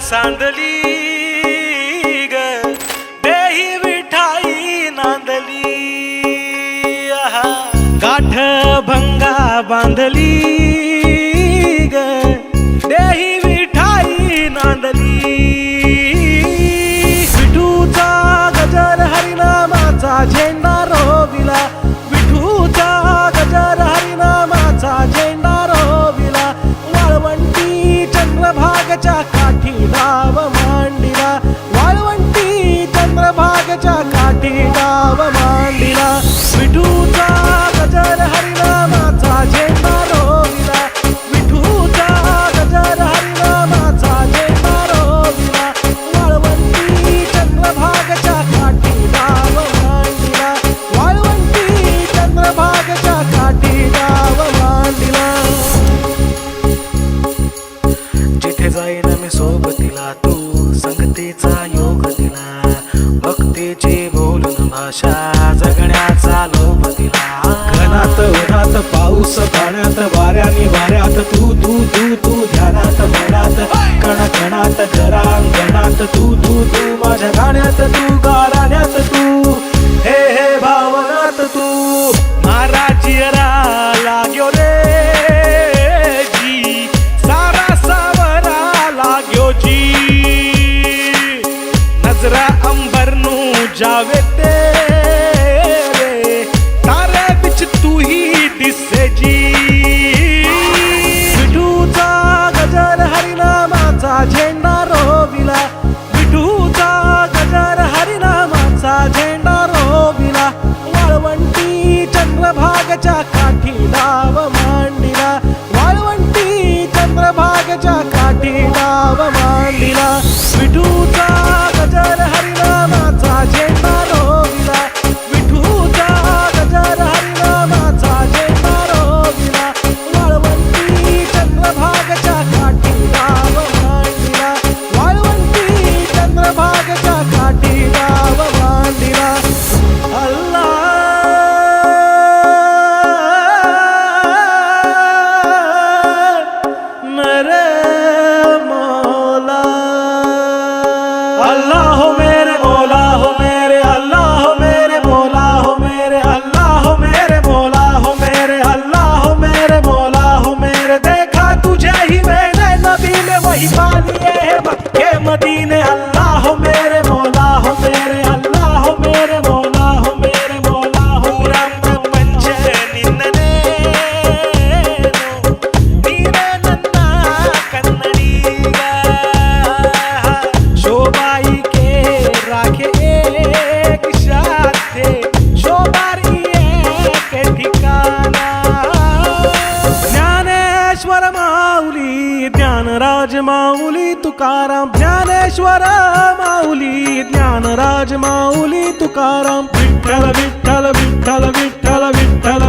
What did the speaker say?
सांदली ग देही विठाई नांदली गाठ भंगा बांधली ग देही विठाई नांदली विठूचा गजर हरिनामाचा झेंडा रोविला विठूचा गजर हरिनामाचा झेंडा रोविला वाळवंटी चंद्रभागच्या काठी डाव मांडिला वाळवंटी चंद्रभागच्या काठी डाव मांडिला विठूचा गजर हरिनामाचा झेंडा रोविला विठूचा गजर हरिनामाचा झेंडा रोविला वाळवंटी चंद्रभागच्या काठी डाव मांडिला वाळवंटी चंद्रभागच्या काठी डाव मांडिला जिथे जाईन मी सोबतीला तू संगतीचा योग दिला भक्तीची बोलून भाषा जगण्याचा लोभ दिला घनात उन्हात पाऊस पाण्यात वाऱ्याने वाऱ्यात तू तू तू तू ध्यानात मनात कण कणात जरांगणात तू तू तू माझ्या गाण्यात तू गाराण्यात तू हे हे भावनात तू महाराजियरा लाग्यो रे जी सारा सावरा लाग्यो जी नजरा अंबर नू जावे तेरे तारे बिच तू ही दिसे जी विठूचा गजर हरिनामाचा झेंडा रोविला विठूचा गजर हरिनामाचा झेंडा रोविला वाळवंटी चंद्रभागच्या काठी डाव मांडिला वाळवंटी चंद्रभागच्या काठी डाव मांडिला विठूचा गजर हरिनामाचा झेंडा रोविला विठूचा गजर हरिनामाचा झेंडा रोविला वाळवंटी चंद्रभागच्या काठी डाव मांडिला वाळवंटी चंद्रभागच्या काठी डाव मांडिला अल्लाह मेरे मौला अल्लाह हो मेरे मौला हो मेरे अल्लाह हो मेरे मौला हो मेरे अल्लाह हो मेरे मौला हो मेरे अल्लाह हो मेरे मौला हो मेरे देखा तुझे ही मैंने नबी में वही पानी है मक्के मदीने अल्लाह हो मेरे मौला हो मेरे अल्लाह हो मेरे मौला हो मेरे मौला हो राम पंच निन्ने नीरे नन्ना कन्नडीगा शोभाई के राखे एक शाथे शोभारी एक ठिकाणा ज्ञानेश्वर माऊली ज्ञानराज माऊली तुकाराम ज्ञानेश्वर माऊली ज्ञानराज माऊली तुकाराम विठ्ठल विठ्ठल विठ्ठल विठ्ठल विठ्ठल